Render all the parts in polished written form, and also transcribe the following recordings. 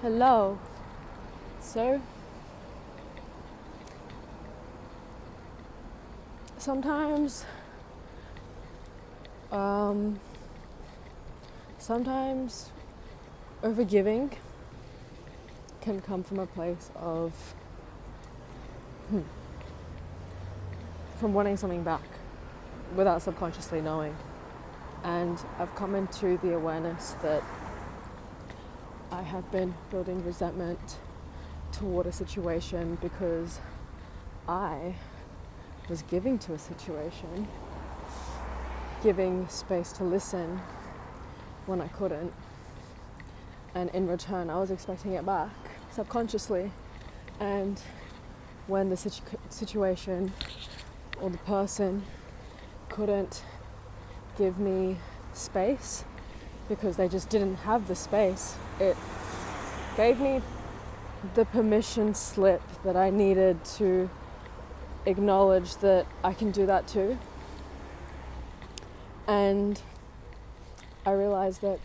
Hello. So, sometimes, um, sometimes overgiving can come from a place of, from wanting something back without subconsciously knowing. And I've come into the awareness that I have been building resentment toward a situation because I was giving to a situation, giving space to listen when I couldn't, and in return I was expecting it back subconsciously. And when the situation or the person couldn't give me space because they just didn't have the space, it gave me the permission slip that I needed to acknowledge that I can do that too. And I realized that,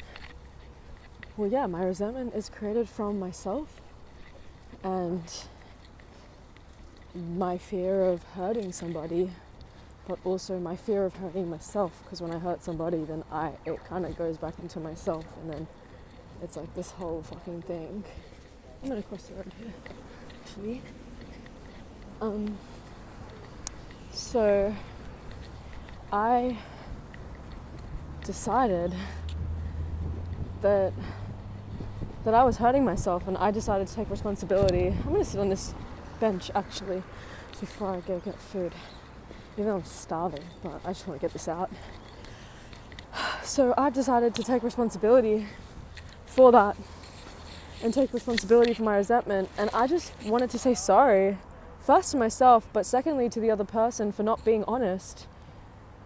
my resentment is created from myself and my fear of hurting somebody, but also my fear of hurting myself, because when I hurt somebody, then it kind of goes back into myself, and then it's like this whole fucking thing. I'm gonna cross the road here, actually. So I decided that I was hurting myself, and I decided to take responsibility. I'm gonna sit on this bench actually before I go get food, even though I'm starving, but I just want to get this out. So I've decided to take responsibility for that and take responsibility for my resentment, and I just wanted to say sorry, first to myself, but secondly to the other person for not being honest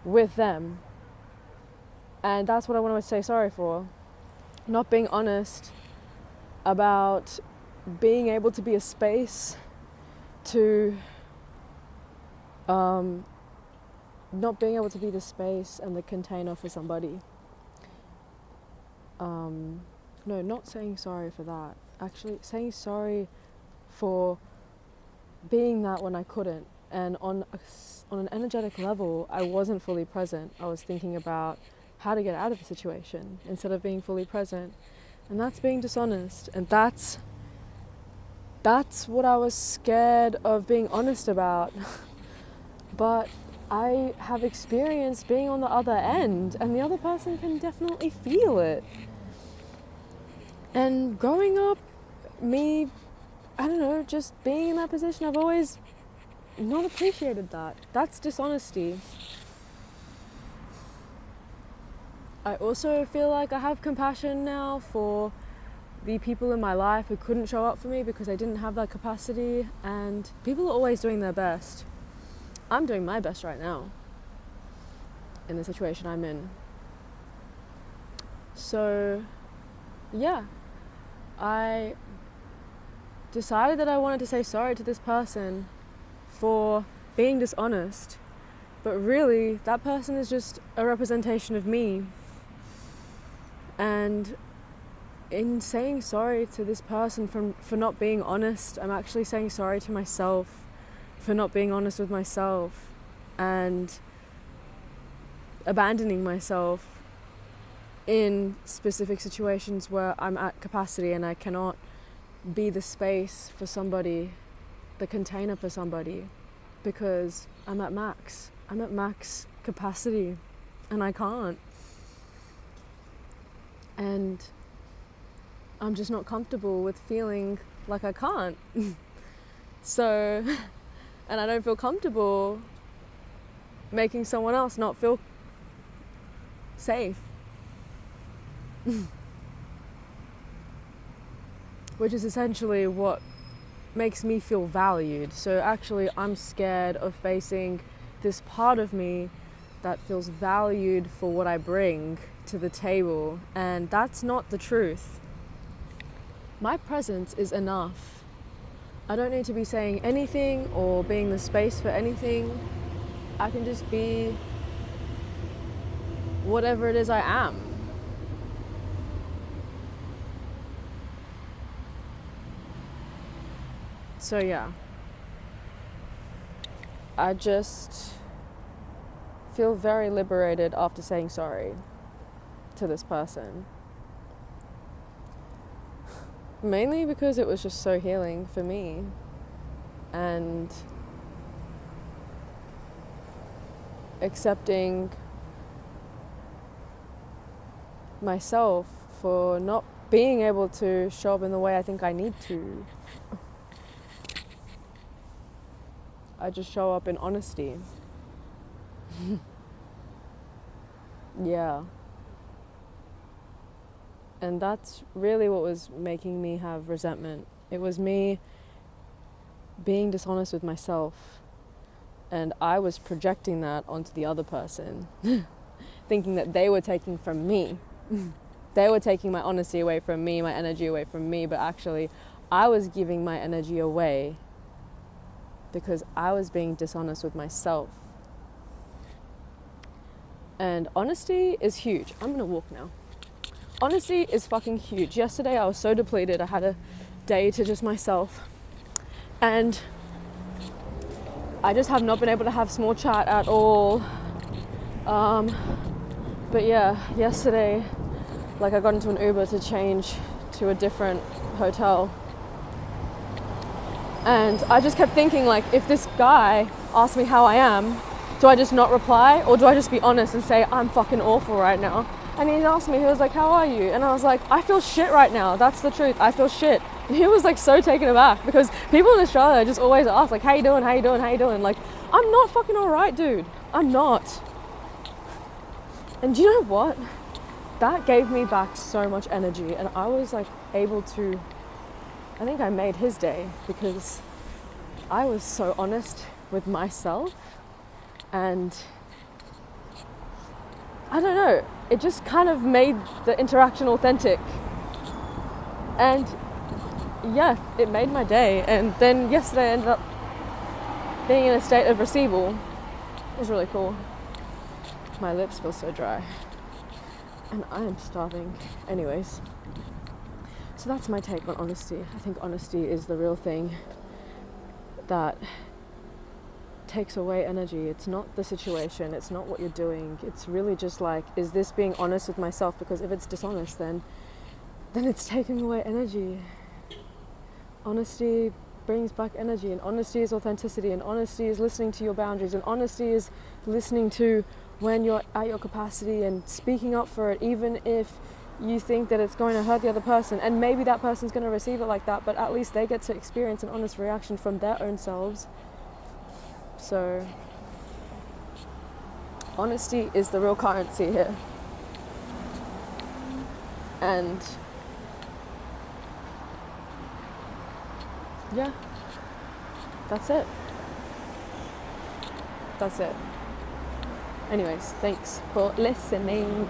with them. And that's what I want to say sorry for. Not being honest about being able to be a space to not being able to be the space and the container for somebody. No, not saying sorry for that. Actually, saying sorry for being that when I couldn't. And on an energetic level, I wasn't fully present. I was thinking about how to get out of the situation instead of being fully present. And that's being dishonest. And that's what I was scared of being honest about. But I have experienced being on the other end, and the other person can definitely feel it. And growing up, just being in that position, I've always not appreciated that. That's dishonesty. I also feel like I have compassion now for the people in my life who couldn't show up for me because they didn't have that capacity, and people are always doing their best. I'm doing my best right now in the situation I'm in. So, I decided that I wanted to say sorry to this person for being dishonest, but really that person is just a representation of me. And in saying sorry to this person for not being honest, I'm actually saying sorry to myself for not being honest with myself and abandoning myself in specific situations where I'm at capacity and I cannot be the space for somebody, the container for somebody, because I'm at max capacity and I can't. And I'm just not comfortable with feeling like I can't. So, and I don't feel comfortable making someone else not feel safe. Which is essentially what makes me feel valued. So actually I'm scared of facing this part of me that feels valued for what I bring to the table, and that's not the truth. My presence is enough. I don't need to be saying anything or being the space for anything. I can just be whatever it is I am. So yeah, I just feel very liberated after saying sorry to this person. Mainly because it was just so healing for me. And accepting myself for not being able to show up in the way I think I need to. I just show up in honesty. Yeah. And that's really what was making me have resentment. It was me being dishonest with myself, and I was projecting that onto the other person, thinking that they were taking from me. They were taking my honesty away from me, my energy away from me, but actually I was giving my energy away because I was being dishonest with myself. And honesty is huge. I'm gonna walk now. Honesty is fucking huge. Yesterday I was so depleted. I had a day to just myself. And I just have not been able to have small chat at all. But yeah, yesterday, like I got into an Uber to change to a different hotel. And I just kept thinking, like, if this guy asks me how I am, do I just not reply? Or do I just be honest and say, I'm fucking awful right now? And he asked me, he was like, how are you? And I was like, I feel shit right now. That's the truth. I feel shit. And he was like so taken aback, because people in Australia just always ask, like, how you doing? How you doing? How you doing? Like, I'm not fucking all right, dude. I'm not. And do you know what? That gave me back so much energy. And I was like able to, I think I made his day, because I was so honest with myself. And I don't know, it just kind of made the interaction authentic. And yeah, it made my day. And then yesterday I ended up being in a state of receival. It was really cool. My lips feel so dry. And I am starving. Anyways, so that's my take on honesty. I think honesty is the real thing that takes away energy. It's not the situation, it's not what you're doing. It's really just like, is this being honest with myself? Because if it's dishonest, then it's taking away energy. Honesty brings back energy, and honesty is authenticity, and honesty is listening to your boundaries, and honesty is listening to when you're at your capacity and speaking up for it, even if you think that it's going to hurt the other person. And maybe that person's going to receive it like that, but at least they get to experience an honest reaction from their own selves. So honesty is the real currency here. And yeah, that's it. Anyways, thanks for listening.